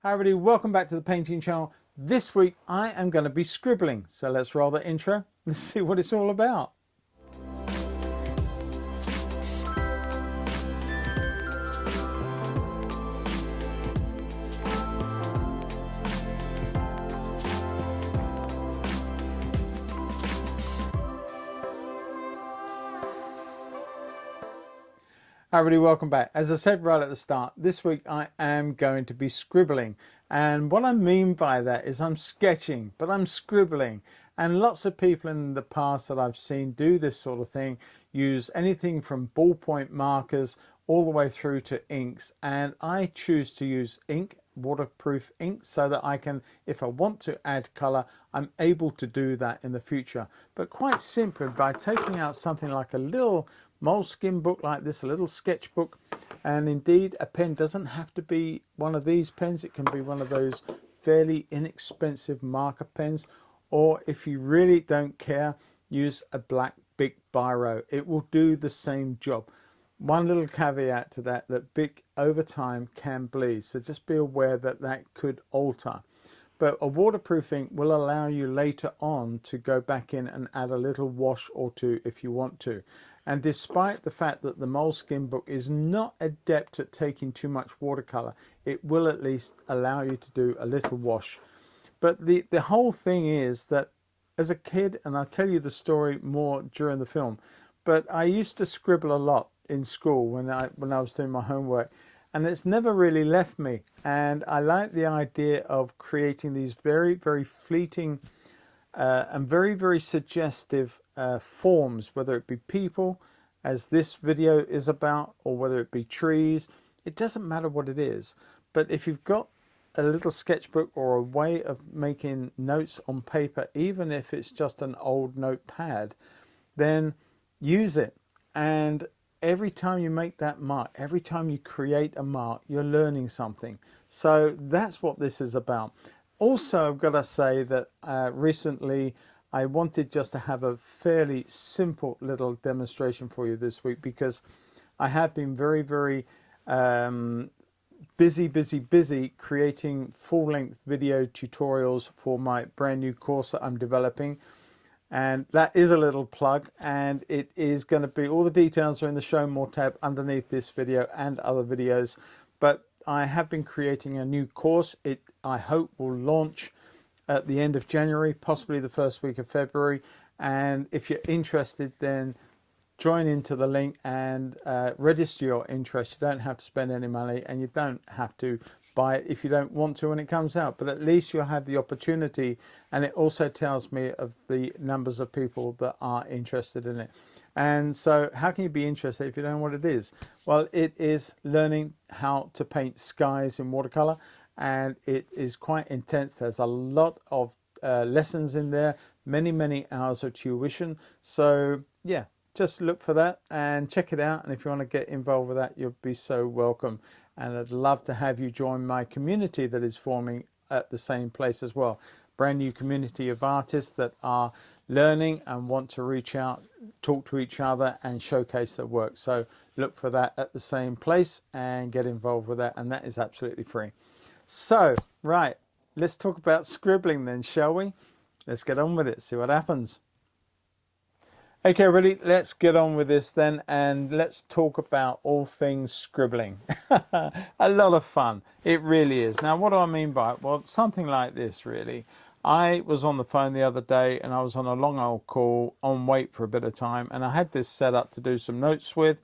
Hi everybody, welcome back to the painting channel. This week I am going to be scribbling, so let's roll the intro. Let's see what it's all about. Hi everybody, welcome back. As I said right at the start, this week I am going to be scribbling. And what I mean by that is I'm sketching, but I'm scribbling. And lots of people in the past that I've seen do this sort of thing, use anything from ballpoint markers all the way through to inks. And I choose to use ink, waterproof ink, so that I can, if I want to add colour, I'm able to do that in the future. But quite simply by taking out something like a little moleskin book like this, a little sketchbook, and indeed a pen doesn't have to be one of these pens, it can be one of those fairly inexpensive marker pens, or if you really don't care, use a black Bic biro. It will do the same job. One little caveat to that, that Bic over time can bleed, so just be aware that that could alter. But a waterproof ink will allow you later on to go back in and add a little wash or two if you want to. And despite the fact that the moleskin book is not adept at taking too much watercolor, it will at least allow you to do a little wash. But the whole thing is that as a kid, and I'll tell you the story more during the film, but I used to scribble a lot in school when I was doing my homework, and it's never really left me. And I like the idea of creating these very, very fleeting and very, very suggestive forms, whether it be people, as this video is about, or whether it be trees. It doesn't matter what it is. But if you've got a little sketchbook or a way of making notes on paper, even if it's just an old notepad, then use it. And every time you make that mark, every time you create a mark, you're learning something. So that's what this is about. Also, I've got to say that recently I wanted just to have a fairly simple little demonstration for you this week, because I have been very, very busy creating full-length video tutorials for my brand new course that I'm developing. And that is a little plug, and it is going to be, all the details are in the show more tab underneath this video and other videos. But I have been creating a new course. It, I hope, will launch at the end of January, possibly the first week of February. And if you're interested, then join into the link and register your interest. You don't have to spend any money, and you don't have to buy it if you don't want to when it comes out, but at least you'll have the opportunity. And it also tells me of the numbers of people that are interested in it. And so how can you be interested if you don't know what it is? Well, it is learning how to paint skies in watercolor, and it is quite intense. There's a lot of lessons in there, many hours of tuition. So yeah, just look for that and check it out. And if you want to get involved with that, you'll be so welcome. And I'd love to have you join my community that is forming at the same place as well. Brand new community of artists that are learning and want to reach out, talk to each other and showcase their work. So look for that at the same place and get involved with that. And that is absolutely free. So, right, let's talk about scribbling then, shall we? Let's get on with it, see what happens. Okay, everybody, let's get on with this then, and let's talk about all things scribbling. A lot of fun, it really is. Now, what do I mean by it? Well, something like this, really. I was on the phone the other day, and I was on a long old call on wait for a bit of time, and I had this set up to do some notes with.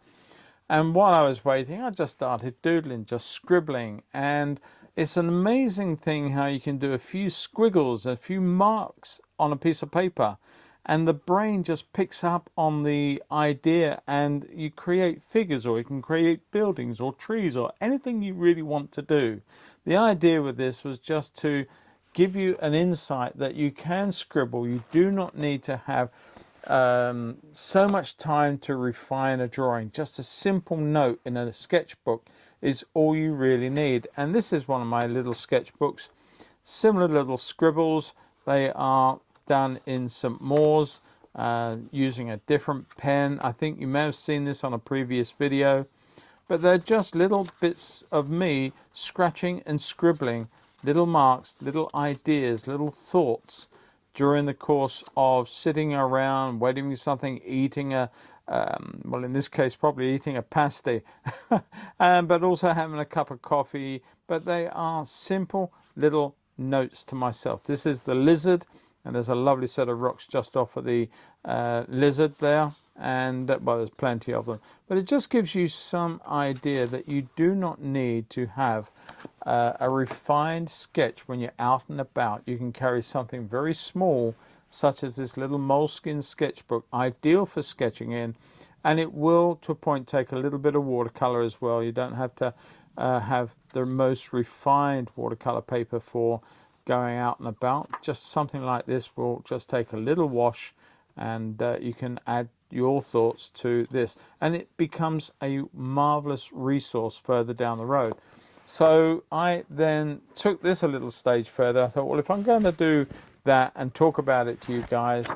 And while I was waiting, I just started doodling, just scribbling. And it's an amazing thing how you can do a few squiggles, a few marks on a piece of paper, and the brain just picks up on the idea, and you create figures, or you can create buildings or trees or anything you really want to do. The idea with this was just to give you an insight that you can scribble. You do not need to have so much time to refine a drawing. Just a simple note in a sketchbook is all you really need. And this is one of my little sketchbooks, similar little scribbles. They are done in St. Maure's using a different pen. I think you may have seen this on a previous video, but they're just little bits of me scratching and scribbling little marks, little ideas, little thoughts during the course of sitting around, waiting for something, eating a, well, in this case, probably eating a pasty, but also having a cup of coffee. But they are simple little notes to myself. This is the lizard, and there's a lovely set of rocks just off of the lizard there. And well, there's plenty of them, but it just gives you some idea that you do not need to have a refined sketch when you're out and about. You can carry something very small, such as this little moleskin sketchbook, ideal for sketching in, and it will, to a point, take a little bit of watercolor as well. You don't have to have the most refined watercolor paper for going out and about. Just something like this will just take a little wash, and you can add your thoughts to this, and it becomes a marvelous resource further down the road. So I then took this a little stage further. I thought, well, if I'm going to do that and talk about it to you guys,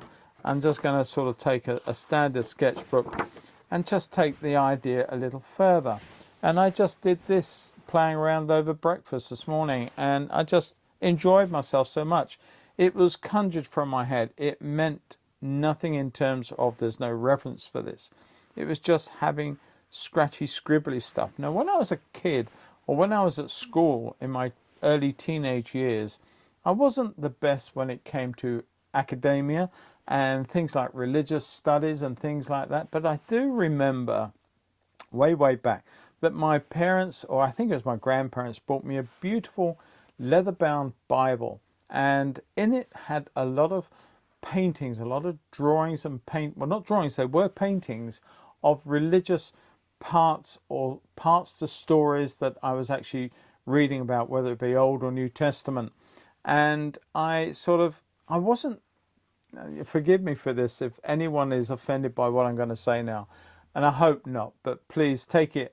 I'm just going to sort of take a standard sketchbook and just take the idea a little further. And I just did this playing around over breakfast this morning, and I just enjoyed myself so much. It was conjured from my head. It meant nothing in terms of there's no reference for this. It was just having scratchy, scribbly stuff. Now, when I was a kid, or when I was at school in my early teenage years, I wasn't the best when it came to academia and things like religious studies and things like that. But I do remember way, way back that my parents, or I think it was my grandparents, bought me a beautiful leather-bound Bible. And in it had a lot of paintings, a lot of drawings and well, not drawings, they were paintings of religious parts, or parts to stories that I was actually reading about, whether it be Old or New Testament. And I wasn't, forgive me for this if anyone is offended by what I'm going to say now, and I hope not, but please take it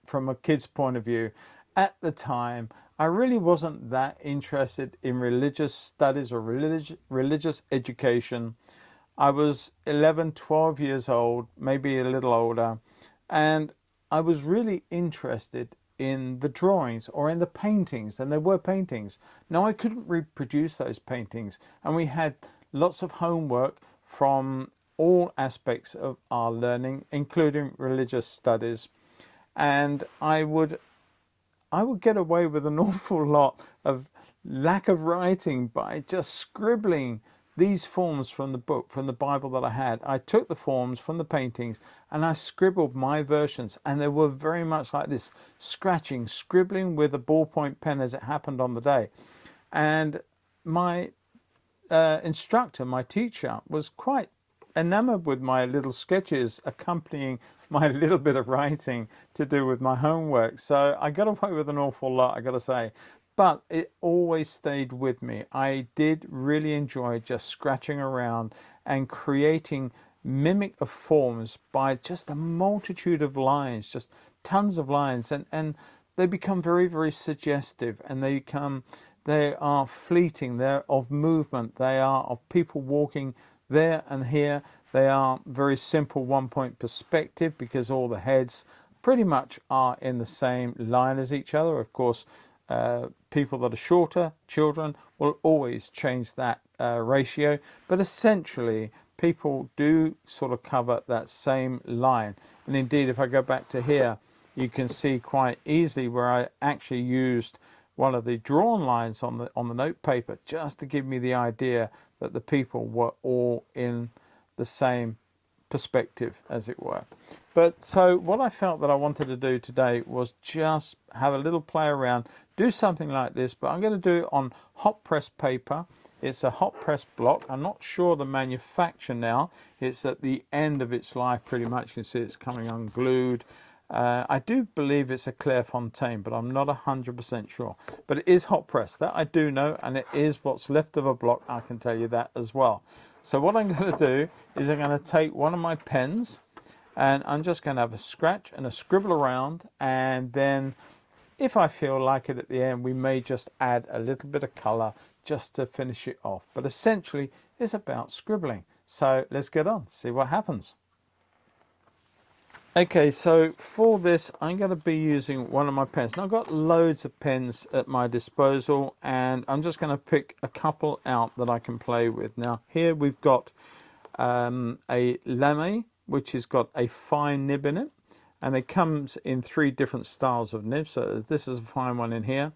from a kid's point of view. At the time, I really wasn't that interested in religious studies or religious education. I was 11, 12 years old, maybe a little older, and I was really interested in the drawings or in the paintings, and there were paintings. Now, I couldn't reproduce those paintings, and we had lots of homework from all aspects of our learning, including religious studies, and I would get away with an awful lot of lack of writing by just scribbling these forms from the book, from the Bible that I had. I took the forms from the paintings and I scribbled my versions, and they were very much like this, scratching, scribbling with a ballpoint pen as it happened on the day. And my instructor, my teacher, was quite enamored with my little sketches accompanying my little bit of writing to do with my homework. So I got away with an awful lot, I got to say, but it always stayed with me. I did really enjoy just scratching around and creating mimic of forms by just a multitude of lines, just tons of lines, and they become very, very suggestive, and they are fleeting, they're of movement, they are of people walking there and here. They are very simple one-point perspective because all the heads pretty much are in the same line as each other. Of course, people that are shorter, children, will always change that ratio, but essentially people do sort of cover that same line. And indeed, if I go back to here, you can see quite easily where I actually used one of the drawn lines on the note paper just to give me the idea that the people were all in the same perspective, as it were. But so what I felt that I wanted to do today was just have a little play around, do something like this, but I'm going to do it on hot press paper. It's a hot press block. I'm not sure the manufacturer now. It's at the end of its life pretty much. You can see it's coming unglued. I do believe it's a Clairefontaine, but I'm not 100% sure. But it is hot press, that I do know, and it is what's left of a block, I can tell you that as well. So what I'm going to do is I'm going to take one of my pens, and I'm just going to have a scratch and a scribble around, and then if I feel like it at the end, we may just add a little bit of colour just to finish it off. But essentially, it's about scribbling. So let's get on, see what happens. Okay, so for this, I'm going to be using one of my pens. Now, I've got loads of pens at my disposal, and I'm just going to pick a couple out that I can play with. Now, here we've got a lame, which has got a fine nib in it, and it comes in 3 different styles of nibs. So this is a fine one in here.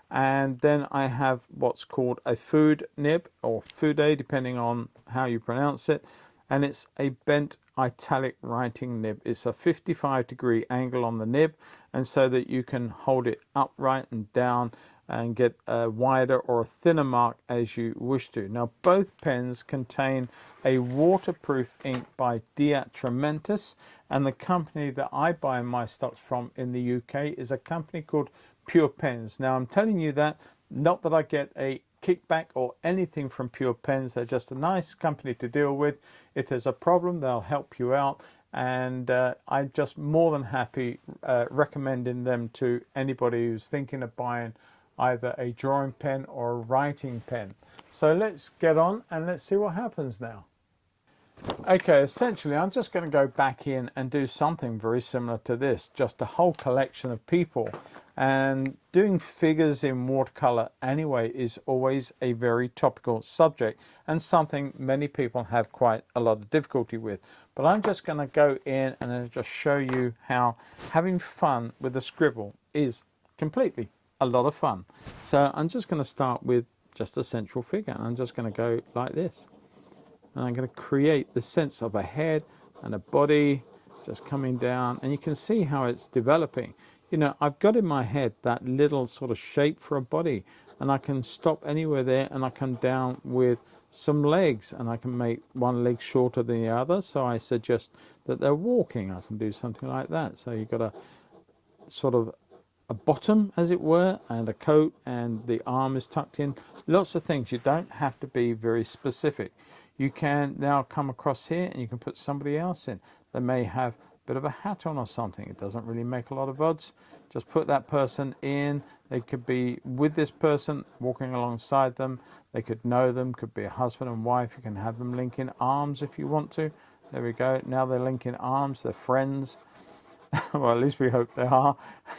And then I have what's called a food nib, or fude, depending on how you pronounce it. And it's a bent italic writing nib. It's a 55-degree angle on the nib, and so that you can hold it upright and down and get a wider or a thinner mark as you wish to. Now, both pens contain a waterproof ink by Diatramentis, and the company that I buy my stocks from in the UK is a company called Pure Pens. Now, I'm telling you that not that I get a kickback or anything from Pure Pens. They're just a nice company to deal with. If there's a problem, they'll help you out, and I'm just more than happy recommending them to anybody who's thinking of buying either a drawing pen or a writing pen. So let's get on and let's see what happens now. Okay, essentially I'm just going to go back in and do something very similar to this, just a whole collection of people. And doing figures in watercolor anyway is always a very topical subject and something many people have quite a lot of difficulty with. But I'm just going to go in and then just show you how having fun with the Scribble is completely a lot of fun. So I'm just going to start with just a central figure, and I'm just going to go like this. And I'm going to create the sense of a head and a body just coming down, and you can see how it's developing. You know, I've got in my head that little sort of shape for a body, and I can stop anywhere there, and I come down with some legs, and I can make one leg shorter than the other, so I suggest that they're walking. I can do something like that. So you've got a sort of a bottom, as it were, and a coat, and the arm is tucked in. Lots of things. You don't have to be very specific. You can now come across here and you can put somebody else in. They may have a bit of a hat on or something. It doesn't really make a lot of odds. Just put that person in. They could be with this person, walking alongside them. They could know them, could be a husband and wife. You can have them link in arms if you want to. There we go. Now they're linking arms. They're friends. Well, at least we hope they are,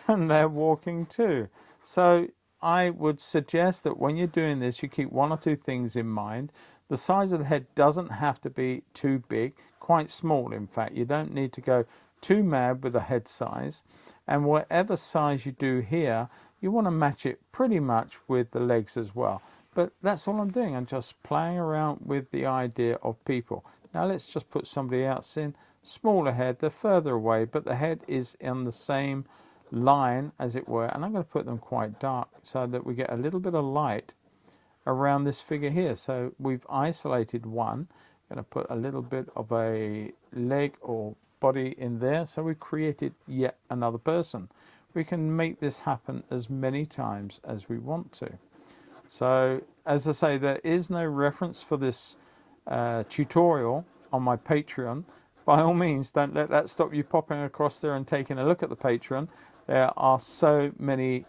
and they're walking too. So I would suggest that when you're doing this, you keep 1 or 2 things in mind. The size of the head doesn't have to be too big, quite small in fact. You don't need to go too mad with the head size, and whatever size you do here, you want to match it pretty much with the legs as well. But that's all I'm doing. I'm just playing around with the idea of people. Now let's just put somebody else in. Smaller head, they're further away, but the head is in the same line, as it were, and I'm going to put them quite dark so that we get a little bit of light around this figure here. So we've isolated one. I'm going to put a little bit of a leg or body in there, so we've created yet another person. We can make this happen as many times as we want to. So as I say, there is no reference for this tutorial on my Patreon. By all means, don't let that stop you popping across there and taking a look at the Patreon. There are so many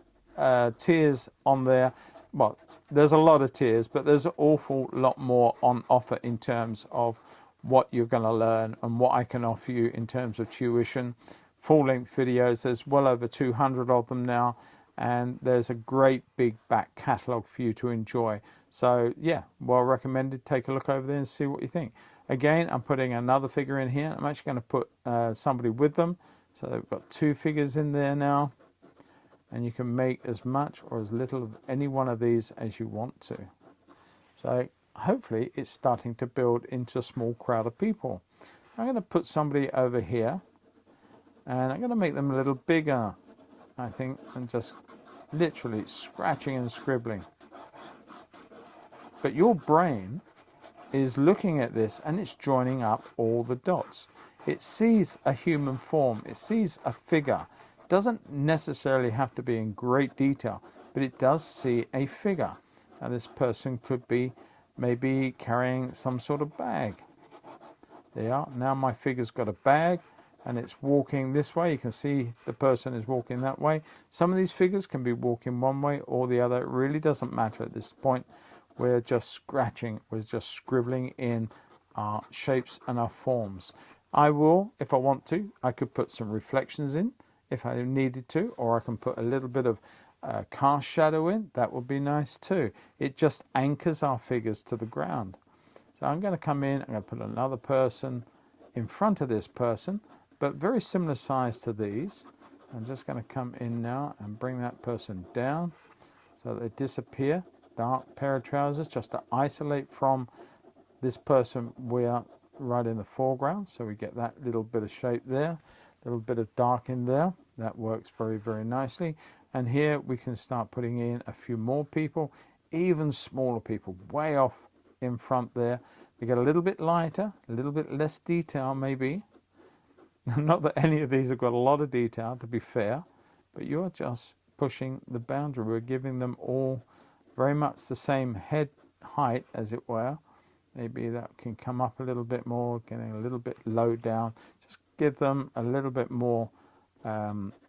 tiers on there. Well, there's a lot of tiers, but there's an awful lot more on offer in terms of what you're going to learn and what I can offer you in terms of tuition. Full-length videos, there's well over 200 of them now, and there's a great big back catalogue for you to enjoy. So yeah, well recommended. Take a look over there and see what you think. Again, I'm putting another figure in here. I'm actually going to put somebody with them. So they've got 2 figures in there now. And you can make as much or as little of any one of these as you want to. So hopefully it's starting to build into a small crowd of people. I'm going to put somebody over here. And I'm going to make them a little bigger, I think, and just literally scratching and scribbling. But your brain is looking at this and it's joining up all the dots. It sees a human form, it sees a figure. It doesn't necessarily have to be in great detail, but it does see a figure. Now this person could be maybe carrying some sort of bag. There you are. Now my figure's got a bag and it's walking this way. You can see the person is walking that way. Some of these figures can be walking one way or the other. It really doesn't matter at this point. We're just scratching, we're just scribbling in our shapes and our forms. I will, if I want to, I could put some reflections in if I needed to, or I can put a little bit of cast shadow in. That would be nice too. It just anchors our figures to the ground. So I'm going to come in, I'm going to put another person in front of this person, but very similar size to these. I'm just going to come in now and bring that person down so that they disappear. Dark pair of trousers, just to isolate from this person. We are right in the foreground, so we get that little bit of shape there, a little bit of dark in there. That works very, very nicely. And here we can start putting in a few more people, even smaller people, way off in front there. We get a little bit lighter, a little bit less detail maybe. Not that any of these have got a lot of detail, to be fair, but you're just pushing the boundary. We're giving them all very much the same head height, as it were. Maybe that can come up a little bit more, getting a little bit low down. Just give them a little bit more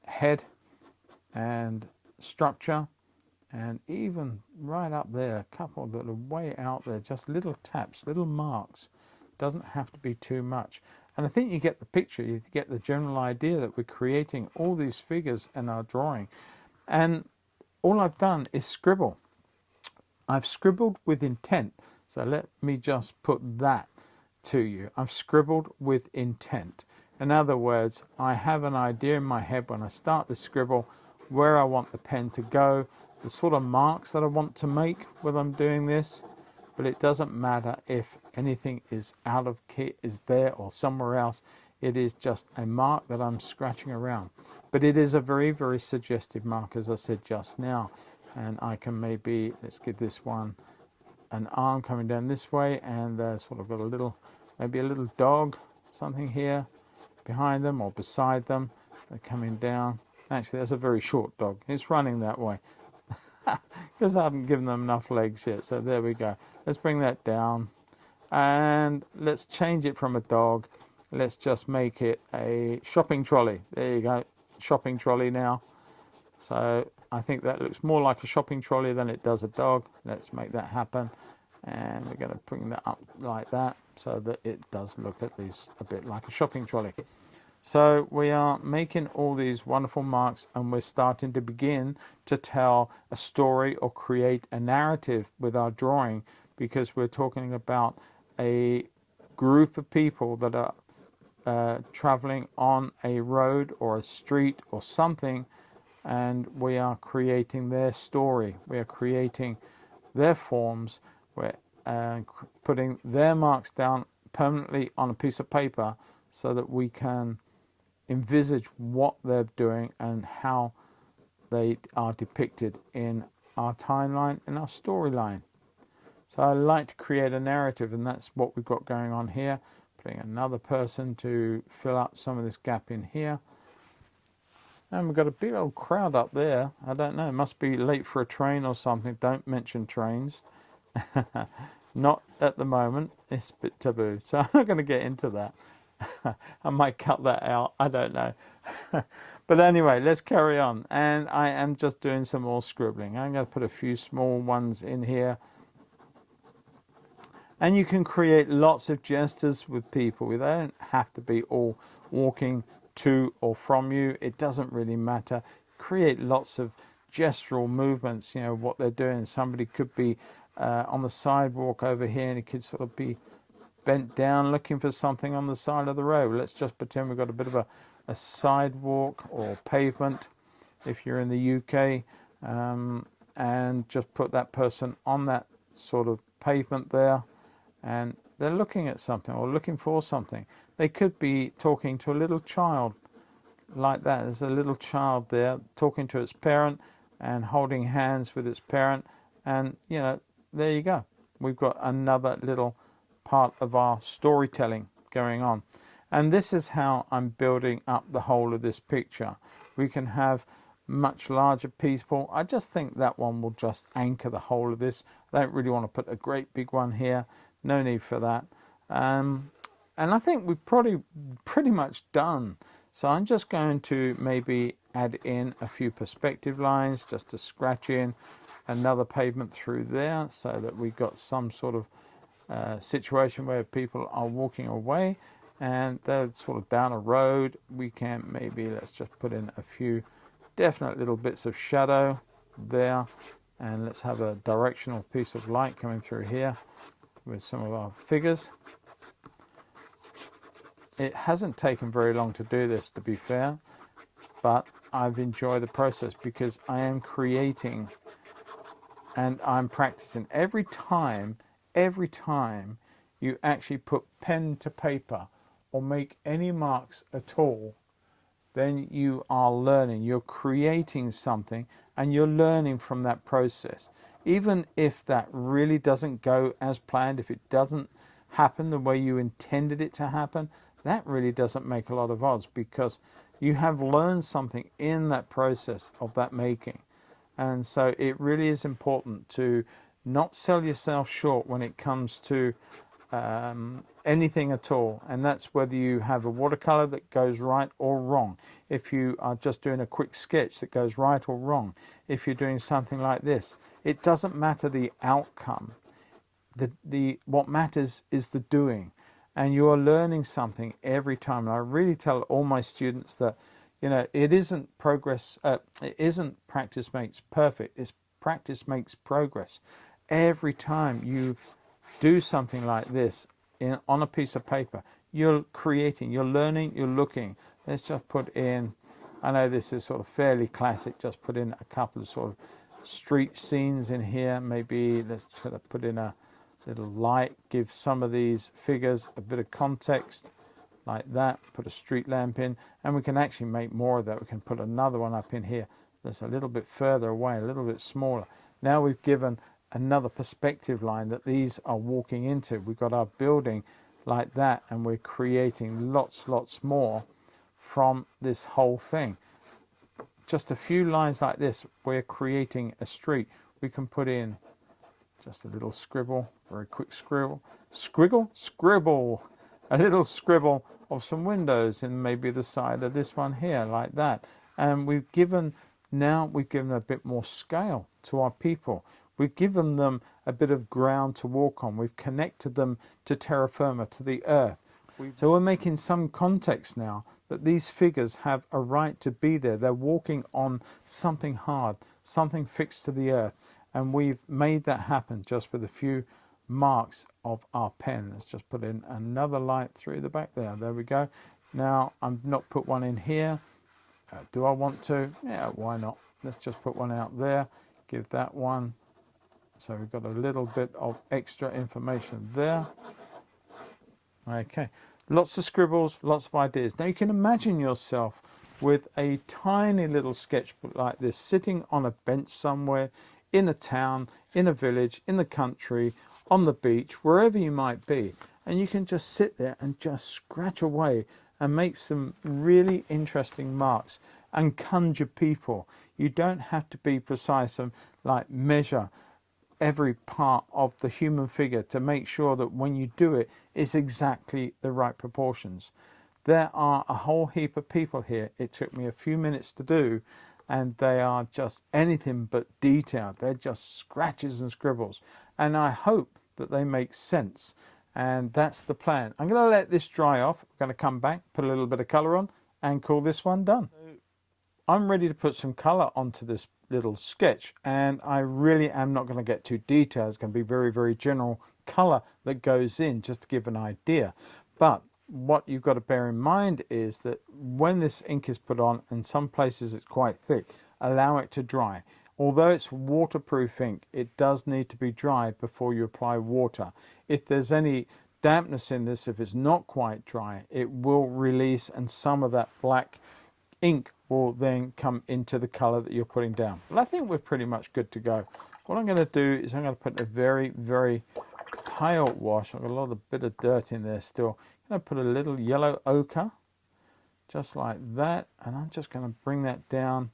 head and structure. And even right up there, a couple that are way out there, just little taps, little marks. Doesn't have to be too much. And I think you get the picture, you get the general idea that we're creating all these figures in our drawing. And all I've done is scribble. I've scribbled with intent. So let me just put that to you. I've scribbled with intent. In other words, I have an idea in my head when I start to scribble where I want the pen to go, the sort of marks that I want to make when I'm doing this. But it doesn't matter if anything is out of kit, is there or somewhere else. It is just a mark that I'm scratching around. But it is a very, very suggestive mark, as I said just now. And I can maybe, let's give this one an arm coming down this way, and sort of got a little, maybe a little dog, something here behind them or beside them. They're coming down. Actually, that's a very short dog. It's running that way because I haven't given them enough legs yet. So there we go. Let's bring that down and let's change it from a dog. Let's just make it a shopping trolley. There you go, shopping trolley now. So I think that looks more like a shopping trolley than it does a dog. Let's make that happen. And we're going to bring that up like that so that it does look at least a bit like a shopping trolley. So we are making all these wonderful marks, and we're starting to begin to tell a story or create a narrative with our drawing, because we're talking about a group of people that are traveling on a road or a street or something, and we are creating their story. We are creating their forms. We're putting their marks down permanently on a piece of paper so that we can envisage what they're doing and how they are depicted in our timeline, in our storyline. So I like to create a narrative, and that's what we've got going on here. Putting another person to fill up some of this gap in here. And we've got a big old crowd up there. I don't know, it must be late for a train or something. Don't mention trains. Not at the moment. It's a bit taboo, so I'm not going to get into that. I might cut that out, I don't know. But anyway, let's carry on. And I am just doing some more scribbling. I'm going to put a few small ones in here. And you can create lots of gestures with people. They don't have to be all walking to or from you. It doesn't really matter. Create lots of gestural movements, you know, what they're doing. Somebody could be on the sidewalk over here, and it could sort of be bent down looking for something on the side of the road. Let's just pretend we've got a bit of a sidewalk or pavement if you're in the UK, and just put that person on that sort of pavement there, and they're looking at something or looking for something. They could be talking to a little child like that. There's a little child there talking to its parent and holding hands with its parent, and you know, there you go. We've got another little part of our storytelling going on. And this is how I'm building up the whole of this picture. We can have much larger people. I just think that one will just anchor the whole of this. I don't really want to put a great big one here. No need for that. And I think we've probably pretty much done. So I'm just going to maybe add in a few perspective lines just to scratch in another pavement through there so that we've got some sort of situation where people are walking away. and they're sort of down a road. We can maybe, let's just put in a few definite little bits of shadow there, and let's have a directional piece of light coming through here with some of our figures. It hasn't taken very long to do this, to be fair, but I've enjoyed the process because I am creating and I'm practicing. Every time you actually put pen to paper or make any marks at all, then you are learning. You're creating something and you're learning from that process. Even if that really doesn't go as planned, if it doesn't happen the way you intended it to happen, that really doesn't make a lot of odds, because you have learned something in that process of that making. And so it really is important to not sell yourself short when it comes to anything at all. And that's whether you have a watercolor that goes right or wrong, if you are just doing a quick sketch that goes right or wrong, if you're doing something like this. It doesn't matter the outcome. What matters is the doing, and you are learning something every time. And I really tell all my students that, you know, it isn't progress, it isn't practice makes perfect, it's practice makes progress. Every time you do something like this on a piece of paper, you're creating, you're learning, you're looking. Let's just put in, I know this is sort of fairly classic, just put in a couple of sort of street scenes in here. Maybe let's try to put in a little light, give some of these figures a bit of context like that, put a street lamp in, and we can actually make more of that. We can put another one up in here that's a little bit further away, a little bit smaller. Now we've given another perspective line that these are walking into. We've got our building like that, and we're creating lots more from this whole thing. Just a few lines like this, we're creating a street. We can put in just a little scribble, very quick scribble, scribble, a little scribble of some windows in maybe the side of this one here, like that. And we've given a bit more scale to our people. We've given them a bit of ground to walk on. We've connected them to terra firma, to the earth. So we're making some context now that these figures have a right to be there. They're walking on something hard, something fixed to the earth. And we've made that happen just with a few marks of our pen. Let's just put in another light through the back there. There we go. Now, I've not put one in here. Do I want to? Yeah, why not? Let's just put one out there. Give that one. So we've got a little bit of extra information there. Okay. Lots of scribbles, lots of ideas. Now, you can imagine yourself with a tiny little sketchbook like this, sitting on a bench somewhere, in a town, in a village, in the country, on the beach, wherever you might be. And you can just sit there and just scratch away and make some really interesting marks and conjure people. You don't have to be precise and like measure every part of the human figure to make sure that when you do it, it's exactly the right proportions. There are a whole heap of people here. It took me a few minutes to do, and they are just anything but detailed. They're just scratches and scribbles. And I hope that they make sense. And that's the plan. I'm going to let this dry off. I'm going to come back, put a little bit of colour on, and call this one done. I'm ready to put some colour onto this little sketch, and I really am not going to get too detailed. It's going to be very, very general colour that goes in, just to give an idea. But what you've got to bear in mind is that when this ink is put on, in some places it's quite thick, allow it to dry. Although it's waterproof ink, it does need to be dry before you apply water. If there's any dampness in this, if it's not quite dry, it will release, and some of that black ink will then come into the colour that you're putting down. But I think we're pretty much good to go. What I'm going to do is I'm going to put a very, very pale wash. I've got a lot of bit of dirt in there still. I'm going to put a little yellow ochre, just like that, and I'm just going to bring that down,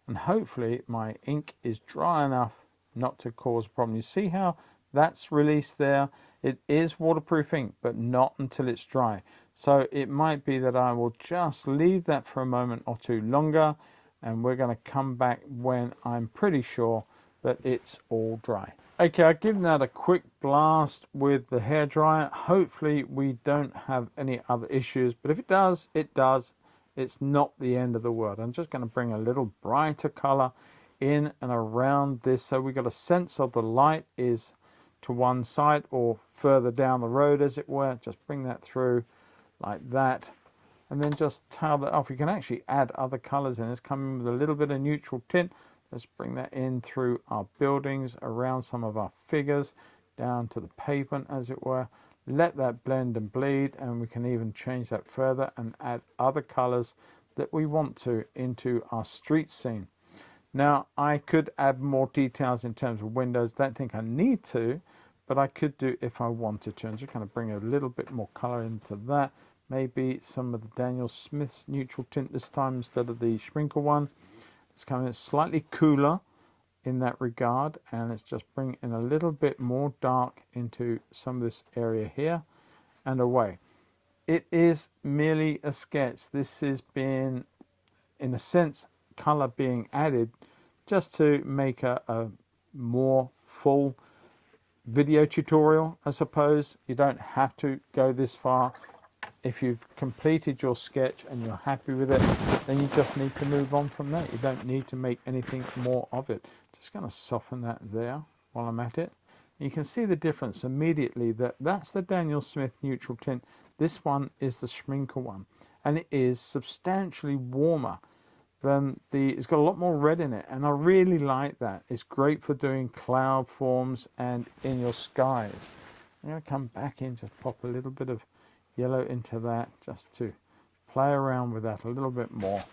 and hopefully my ink is dry enough not to cause a problem. You see how that's released there? It is waterproof ink, but not until it's dry. So it might be that I will just leave that for a moment or two longer, and we're going to come back when I'm pretty sure that it's all dry. Okay, I've given that a quick blast with the hairdryer. Hopefully we don't have any other issues, but if it does, it does. It's not the end of the world. I'm just going to bring a little brighter color in and around this so we got a sense of the light is to one side or further down the road, as it were. Just bring that through like that, and then just tail that off. You can actually add other colors in. It's coming with a little bit of neutral tint. Let's bring that in through our buildings, around some of our figures, down to the pavement, as it were. Let that blend and bleed, and we can even change that further and add other colors that we want to into our street scene. Now, I could add more details in terms of windows. Don't think I need to, but I could do if I wanted to. And just kind of bring a little bit more color into that. Maybe some of the Daniel Smith's neutral tint this time instead of the sprinkle one. It's coming in slightly cooler in that regard, and let's just bring in a little bit more dark into some of this area here and away. It is merely a sketch. This has been, in a sense, color being added just to make a more full video tutorial, I suppose. You don't have to go this far. If you've completed your sketch and you're happy with it, then you just need to move on from that. You don't need to make anything more of it. Just going to soften that there while I'm at it. You can see the difference immediately. That's the Daniel Smith neutral tint. This one is the sprinkle one, and it is substantially warmer than it's got a lot more red in it, and I really like that. It's great for doing cloud forms and in your skies. I'm going to come back in, just pop a little bit of yellow into that just to play around with that a little bit more.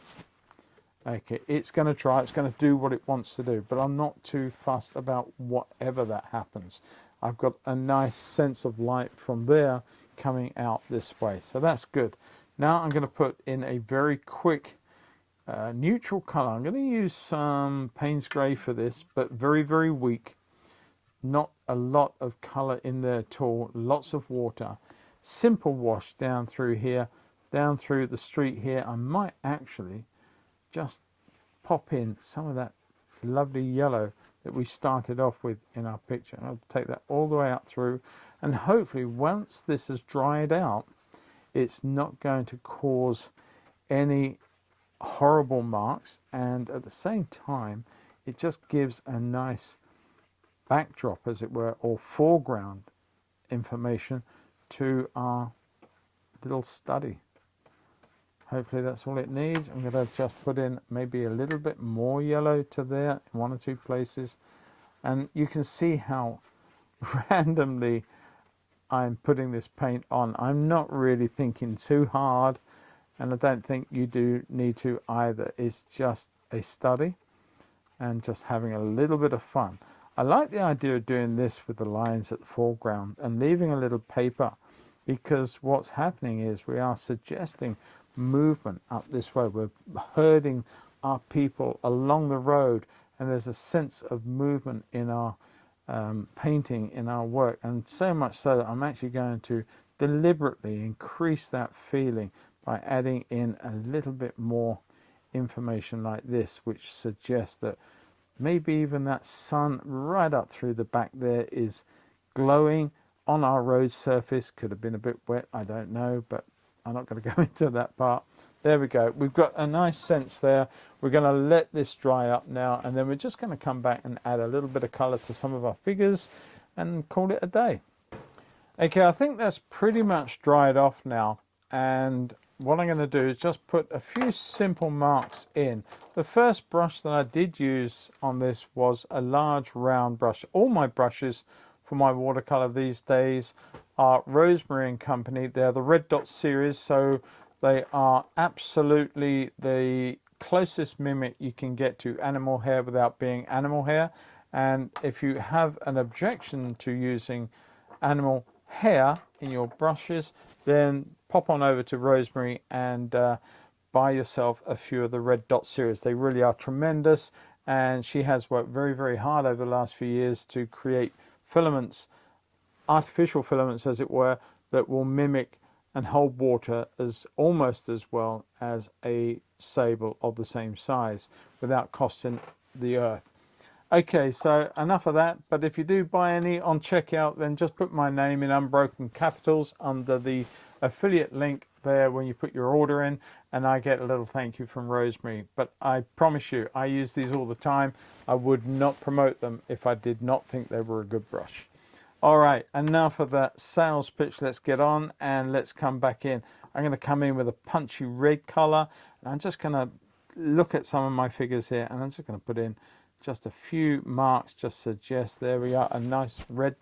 Okay, it's going to do what it wants to do, but I'm not too fussed about whatever that happens. I've got a nice sense of light from there coming out this way, so that's good. Now I'm going to put in a very quick neutral color. I'm going to use some Payne's Grey for this, but very, very weak. Not a lot of color in there at all. Lots of water. Simple wash down through here, down through the street here. I might actually just pop in some of that lovely yellow that we started off with in our picture. I'll take that all the way up through, and hopefully once this has dried out, it's not going to cause any horrible marks, and at the same time it just gives a nice backdrop, as it were, or foreground information to our little study. Hopefully that's all it needs. I'm going to just put in maybe a little bit more yellow to there in one or two places, and you can see how randomly I'm putting this paint on. I'm not really thinking too hard, and I don't think you do need to either. It's just a study and just having a little bit of fun. I like the idea of doing this with the lines at the foreground and leaving a little paper, because what's happening is we are suggesting movement up this way. We're herding our people along the road, and there's a sense of movement in our painting, in our work, and so much so that I'm actually going to deliberately increase that feeling by adding in a little bit more information like this, which suggests that maybe even that sun right up through the back there is glowing on our road surface. Could have been a bit wet, I don't know, but I'm not going to go into that part. There we go. We've got a nice sense there. We're going to let this dry up now, and then we're just going to come back and add a little bit of color to some of our figures and call it a day. Okay, I think that's pretty much dried off now, and what I'm going to do is just put a few simple marks in. The first brush that I did use on this was a large round brush. All my brushes for my watercolor these days are Rosemary and Company. They're the Red Dot series, so they are absolutely the closest mimic you can get to animal hair without being animal hair. And if you have an objection to using animal hair in your brushes, then pop on over to Rosemary and buy yourself a few of the Red Dot series. They really are tremendous, and she has worked very, very hard over the last few years to create filaments, artificial filaments as it were, that will mimic and hold water as almost as well as a sable of the same size without costing the earth. Okay, so enough of that. But if you do buy any on checkout, then just put my name in unbroken capitals under the affiliate link there when you put your order in, and I get a little thank you from Rosemary. But I promise you, I use these all the time. I would not promote them if I did not think they were a good brush. All right, enough of that sales pitch. Let's get on and let's come back in. I'm going to come in with a punchy red color, and I'm just going to look at some of my figures here, and I'm just going to put in just a few marks, just suggest, there we are, a nice red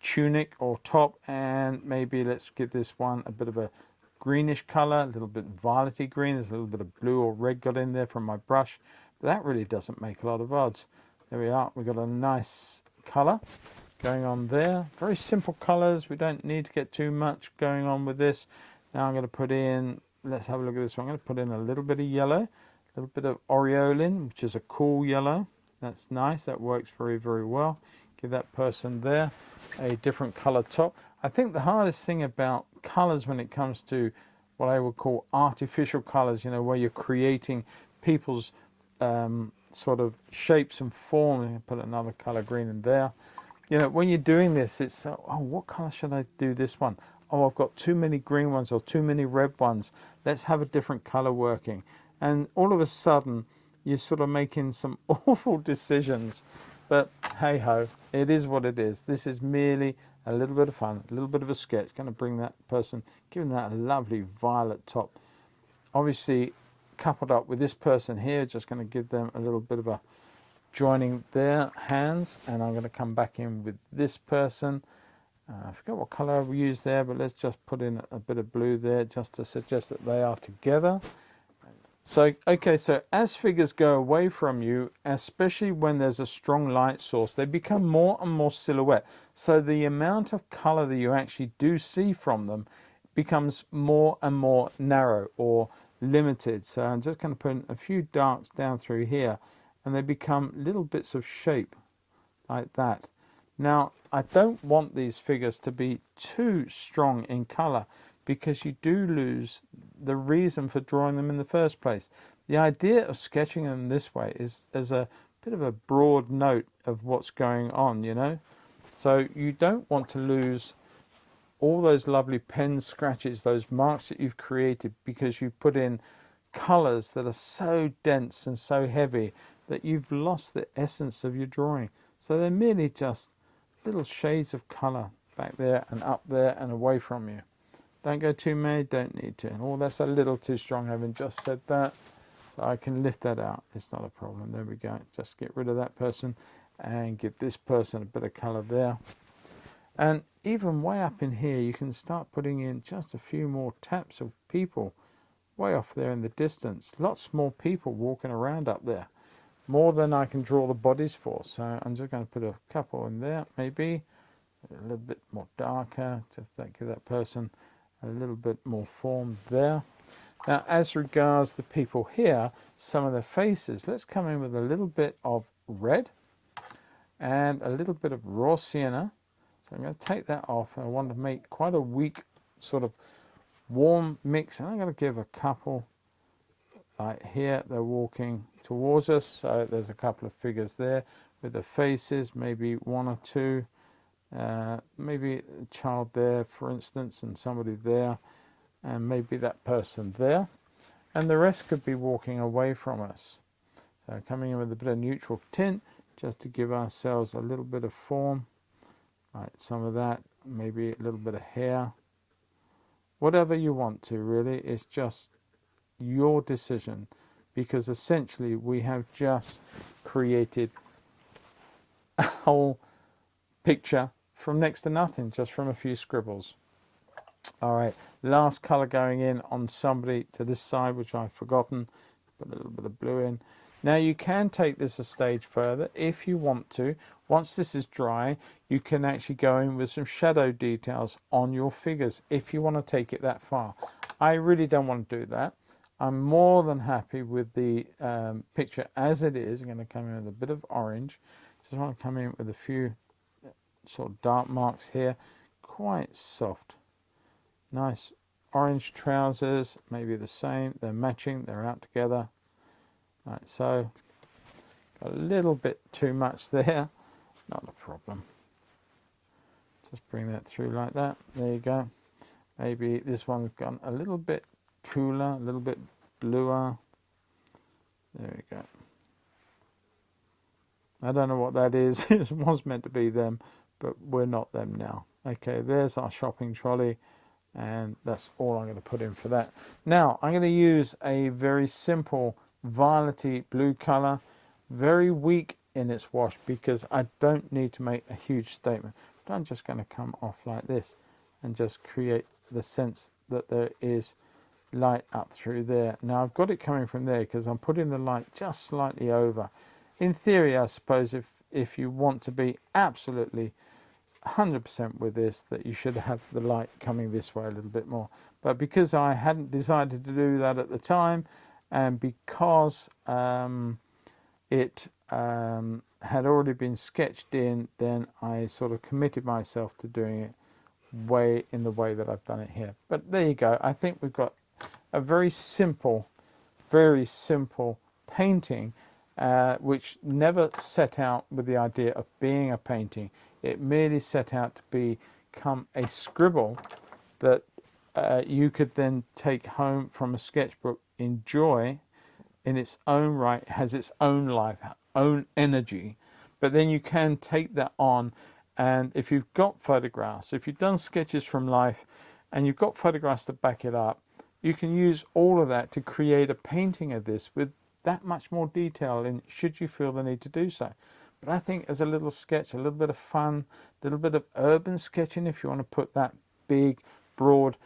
tunic or top, and maybe let's give this one a bit of a greenish color, a little bit violety green. There's a little bit of blue or red got in there from my brush, but that really doesn't make a lot of odds. There we are, we've got a nice color going on there. Very simple colors, we don't need to get too much going on with this. Now I'm going to put in, let's have a look at this one. I'm going to put in a little bit of yellow, a little bit of aureolin, which is a cool yellow. That's nice, that works very, very well. Give that person there a different color top. I think the hardest thing about colors when it comes to what I would call artificial colors, you know, where you're creating people's sort of shapes and forms. Put another color green in there. You know, when you're doing this, it's, oh, what color should I do this one? Oh, I've got too many green ones or too many red ones. Let's have a different color working. And all of a sudden, you're sort of making some awful decisions. But hey ho, it is what it is. This is merely a little bit of fun, a little bit of a sketch. Going to bring that person, giving that a lovely violet top. Obviously, coupled up with this person here, just going to give them a little bit of a joining their hands. And I'm going to come back in with this person. I forgot what color I've used there, but let's just put in a bit of blue there just to suggest that they are together. So, okay, so as figures go away from you, especially when there's a strong light source, they become more and more silhouette. So the amount of color that you actually do see from them becomes more and more narrow or limited. So I'm just going to put in a few darks down through here, and they become little bits of shape like that. Now, I don't want these figures to be too strong in color, because you do lose the reason for drawing them in the first place. The idea of sketching them this way is as a bit of a broad note of what's going on, you know. So you don't want to lose all those lovely pen scratches, those marks that you've created, because you put in colors that are so dense and so heavy that you've lost the essence of your drawing. So they're merely just little shades of color back there and up there and away from you. Don't go too many, don't need to. Oh, that's a little too strong, having just said that. So I can lift that out. It's not a problem. There we go. Just get rid of that person and give this person a bit of color there. And even way up in here, you can start putting in just a few more taps of people way off there in the distance. Lots more people walking around up there. More than I can draw the bodies for. So I'm just going to put a couple in there, maybe. A little bit more darker, just to give that person a little bit more form there. Now, as regards the people here, some of their faces, let's come in with a little bit of red and a little bit of raw sienna. So I'm going to take that off. I want to make quite a weak sort of warm mix. And I'm going to give a couple, like here, they're walking towards us. So there's a couple of figures there with the faces, maybe one or two. Maybe a child there, for instance, and somebody there, and maybe that person there, and the rest could be walking away from us. So coming in with a bit of neutral tint just to give ourselves a little bit of form, like some of that, maybe a little bit of hair, whatever you want to. Really, it's just your decision, because essentially we have just created a whole picture from next to nothing, just from a few scribbles. All right, last color going in on somebody to this side, which I've forgotten. Put a little bit of blue in. Now you can take this a stage further if you want to. Once this is dry, you can actually go in with some shadow details on your figures if you want to take it that far. I really don't want to do that. I'm more than happy with the picture as it is. I'm going to come in with a bit of orange. Just want to come in with a few sort of dark marks here, quite soft. Nice orange trousers, maybe the same. They're matching, they're out together. Right, so A little bit too much there, not a problem. Just bring that through like that. There you go. Maybe this one's gone a little bit cooler, a little bit bluer. There we go. I don't know what that is. It was meant to be them, but we're not them now. Okay, there's our shopping trolley, and that's all I'm going to put in for that. Now, I'm going to use a very simple violety blue colour, very weak in its wash, because I don't need to make a huge statement. But I'm just going to come off like this and just create the sense that there is light up through there. Now, I've got it coming from there because I'm putting the light just slightly over. In theory, I suppose if you want to be absolutely 100% with this, that you should have the light coming this way a little bit more. But because I hadn't decided to do that at the time, and because it had already been sketched in, then I sort of committed myself to doing it in the way that I've done it here. But there you go. I think we've got a very simple painting, which never set out with the idea of being a painting. It merely set out to become a scribble that you could then take home from a sketchbook, enjoy in its own right, has its own life, own energy. But then you can take that on, and if you've got photographs, if you've done sketches from life and you've got photographs to back it up, you can use all of that to create a painting of this with that much more detail in, should you feel the need to do so. But I think as a little sketch, a little bit of fun, a little bit of urban sketching, if you want to put that big, broad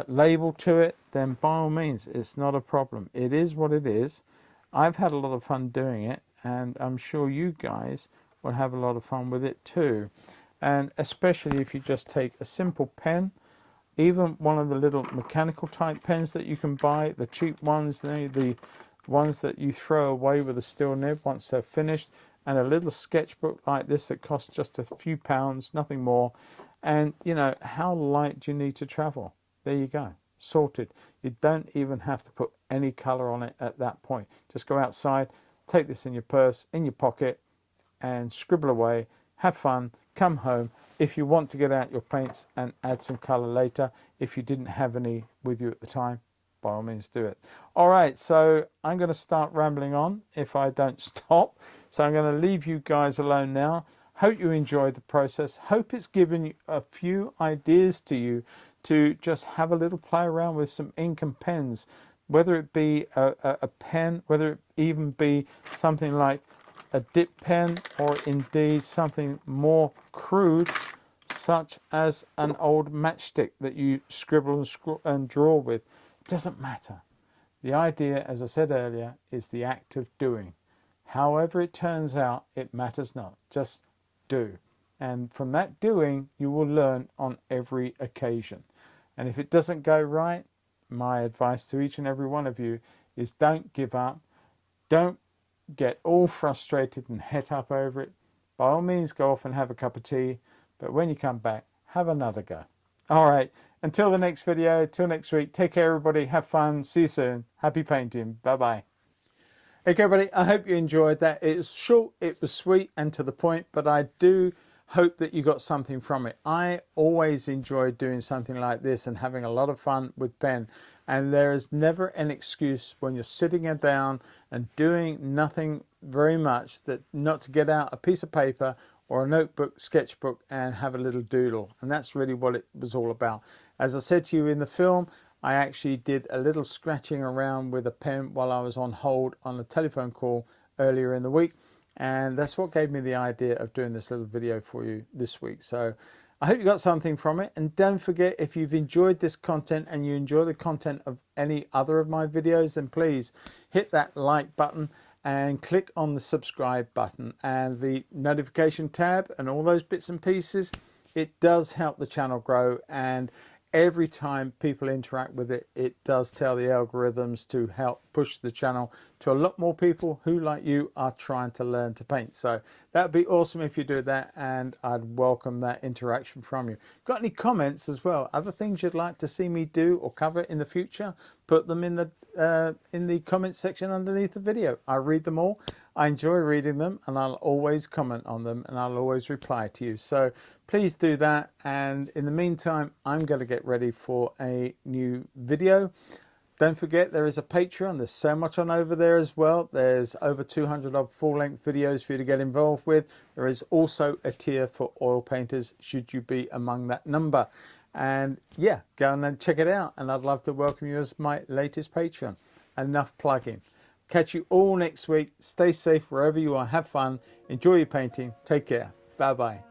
label to it, then by all means, it's not a problem. It is what it is. I've had a lot of fun doing it, and I'm sure you guys will have a lot of fun with it too. And especially if you just take a simple pen, even one of the little mechanical type pens that you can buy, the cheap ones, the ones that you throw away with a steel nib once they're finished, and a little sketchbook like this that costs just a few pounds, nothing more. And you know, how light do you need to travel? There you go, sorted. You don't even have to put any colour on it at that point. Just go outside, take this in your purse, in your pocket, and scribble away, have fun, come home. If you want to get out your paints and add some colour later, if you didn't have any with you at the time, by all means do it. All right, so I'm going to start rambling on if I don't stop. So I'm going to leave you guys alone now. Hope you enjoyed the process. Hope it's given you a few ideas to you to just have a little play around with some ink and pens, whether it be a pen, whether it even be something like a dip pen, or indeed something more crude, such as an old matchstick that you scribble and draw with. It doesn't matter. The idea, as I said earlier, is the act of doing. However it turns out, it matters not. Just do. And from that doing, you will learn on every occasion. And if it doesn't go right, my advice to each and every one of you is don't give up. Don't get all frustrated and het up over it. By all means, go off and have a cup of tea. But when you come back, have another go. All right. Until the next video, till next week, take care, everybody. Have fun. See you soon. Happy painting. Bye-bye. Okay, everybody, I hope you enjoyed that. It was short, it was sweet and to the point, but I do hope that you got something from it. I always enjoy doing something like this and having a lot of fun with pen. And there is never an excuse when you're sitting down and doing nothing very much that not to get out a piece of paper or a notebook, sketchbook, and have a little doodle. And that's really what it was all about. As I said to you in the film, I actually did a little scratching around with a pen while I was on hold on a telephone call earlier in the week. And that's what gave me the idea of doing this little video for you this week. So I hope you got something from it. And don't forget, if you've enjoyed this content and you enjoy the content of any other of my videos, then please hit that like button and click on the subscribe button and the notification tab and all those bits and pieces. It does help the channel grow, and every time people interact with it, it does tell the algorithms to help push the channel to a lot more people who, like you, are trying to learn to paint. So that would be awesome if you do that, and I'd welcome that interaction from you. Got any comments as well? Other things you'd like to see me do or cover in the future? Put them in the comments section underneath the video. I read them all. I enjoy reading them, and I'll always comment on them, and I'll always reply to you. So please do that. And in the meantime, I'm going to get ready for a new video. Don't forget, there is a Patreon. There's so much on over there as well. There's over 200 odd full-length videos for you to get involved with. There is also a tier for oil painters, should you be among that number. And yeah, go and check it out. And I'd love to welcome you as my latest Patreon. Enough plugging. Catch you all next week. Stay safe wherever you are. Have fun. Enjoy your painting. Take care. Bye-bye.